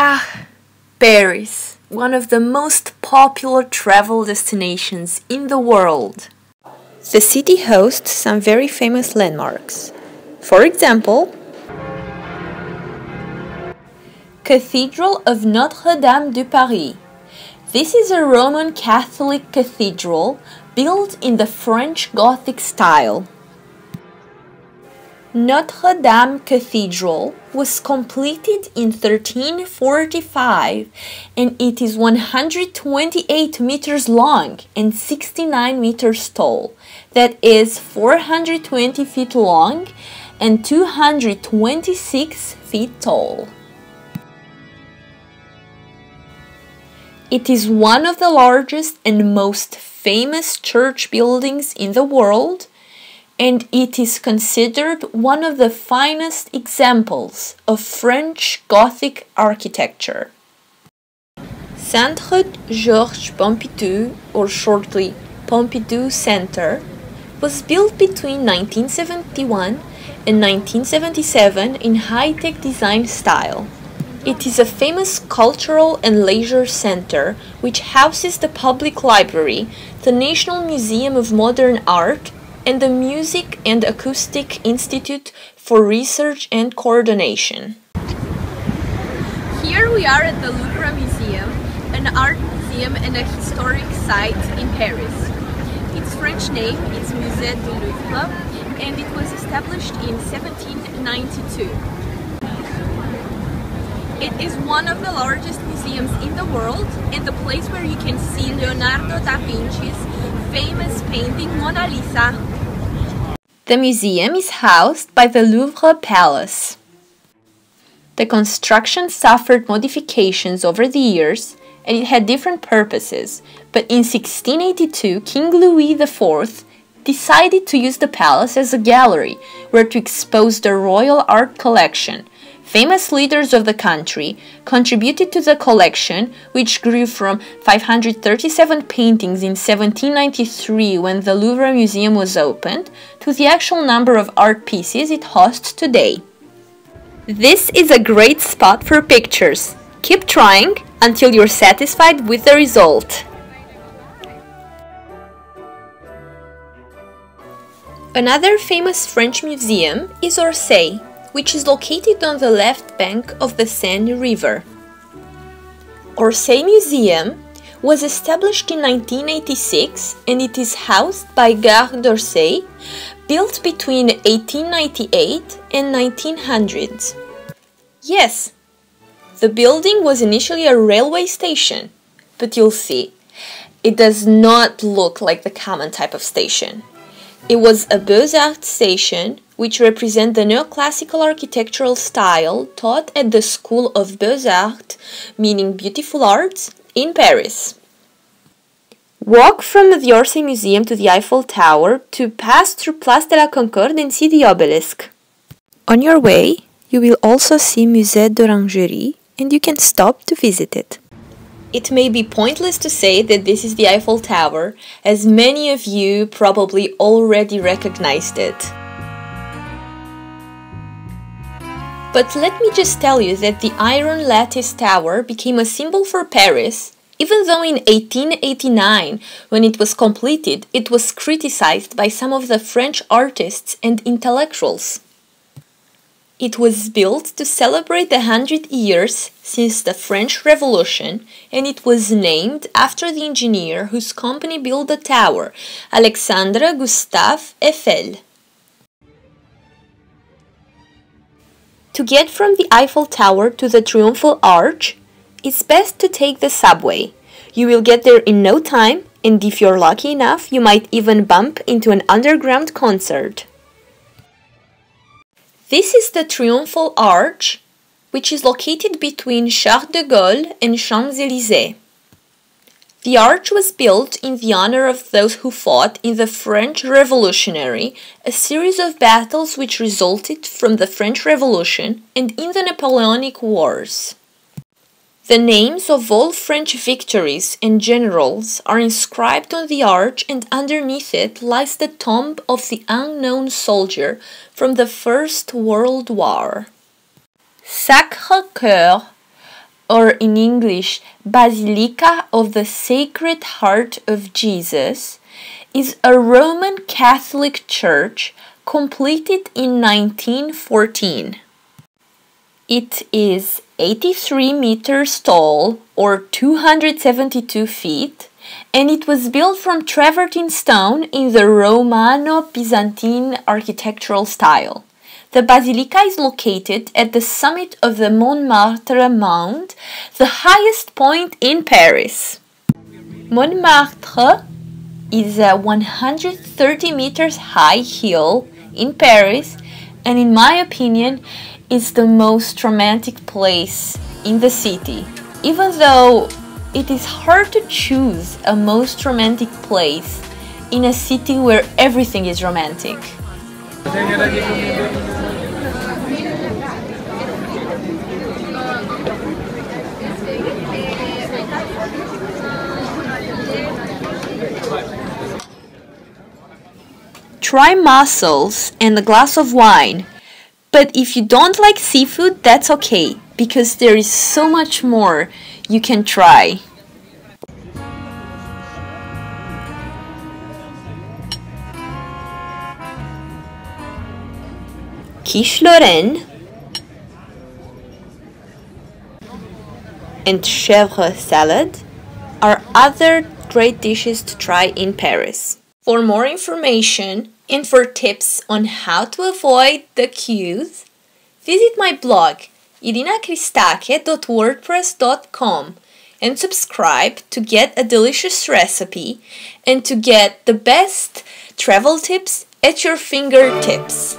Ah, Paris, one of the most popular travel destinations in the world. The city hosts some very famous landmarks. For example, Cathedral of Notre-Dame de Paris. This is a Roman Catholic cathedral built in the French Gothic style. Notre-Dame Cathedral was completed in 1345 and it is 128 meters long and 69 meters tall. That is 420 feet long and 226 feet tall. It is one of the largest and most famous church buildings in the world, and it is considered one of the finest examples of French Gothic architecture. Centre Georges Pompidou, or shortly Pompidou Center, was built between 1971 and 1977 in high-tech design style. It is a famous cultural and leisure center which houses the public library, the National Museum of Modern Art, and the Music and Acoustic Institute for Research and Coordination. Here we are at the Louvre Museum, an art museum and a historic site in Paris. Its French name is Musée du Louvre, and it was established in 1792. It is one of the largest museums in the world and the place where you can see Leonardo da Vinci's famous painting Mona Lisa. The museum is housed by the Louvre Palace. The construction suffered modifications over the years and it had different purposes, but in 1682 King Louis IV decided to use the palace as a gallery where to expose the royal art collection. Famous leaders of the country contributed to the collection, which grew from 537 paintings in 1793 when the Louvre Museum was opened, to the actual number of art pieces it hosts today. This is a great spot for pictures. Keep trying until you're satisfied with the result. Another famous French museum is Orsay, which is located on the left bank of the Seine River. Orsay Museum was established in 1986 and it is housed by Gare d'Orsay, built between 1898 and 1900. Yes, the building was initially a railway station, but you'll see, it does not look like the common type of station. It was a Beaux-Arts station, which represent the neoclassical architectural style taught at the School of Beaux-Arts, meaning beautiful arts, in Paris. Walk from the Orsay Museum to the Eiffel Tower to pass through Place de la Concorde and see the obelisk. On your way, you will also see Musée d'Orangerie, and you can stop to visit it. It may be pointless to say that this is the Eiffel Tower, as many of you probably already recognized it. But let me just tell you that the Iron Lattice Tower became a symbol for Paris, even though in 1889, when it was completed, it was criticized by some of the French artists and intellectuals. It was built to celebrate the 100 years since the French Revolution, and it was named after the engineer whose company built the tower, Alexandre Gustave Eiffel. To get from the Eiffel Tower to the Triumphal Arch, it's best to take the subway. You will get there in no time, and if you're lucky enough, you might even bump into an underground concert. This is the Triumphal Arch, which is located between Charles de Gaulle and Champs-Élysées. The arch was built in the honor of those who fought in the French Revolutionary, a series of battles which resulted from the French Revolution and in the Napoleonic Wars. The names of all French victories and generals are inscribed on the arch, and underneath it lies the tomb of the unknown soldier from the First World War. Sacré-Cœur, or in English, Basilica of the Sacred Heart of Jesus, is a Roman Catholic church completed in 1914. It is 83 meters tall, or 272 feet, and it was built from travertine stone in the Romano-Byzantine architectural style. The basilica is located at the summit of the Montmartre Mount, the highest point in Paris. Montmartre is a 130 meters high hill in Paris, and in my opinion, is the most romantic place in the city. Even though it is hard to choose a most romantic place in a city where everything is romantic. Try mussels and a glass of wine, but if you don't like seafood, that's okay, because there is so much more you can try. Quiche Lorraine and chèvre salad are other great dishes to try in Paris. For more information and for tips on how to avoid the queues, visit my blog irinacristache.wordpress.com and subscribe to get a delicious recipe and to get the best travel tips at your fingertips.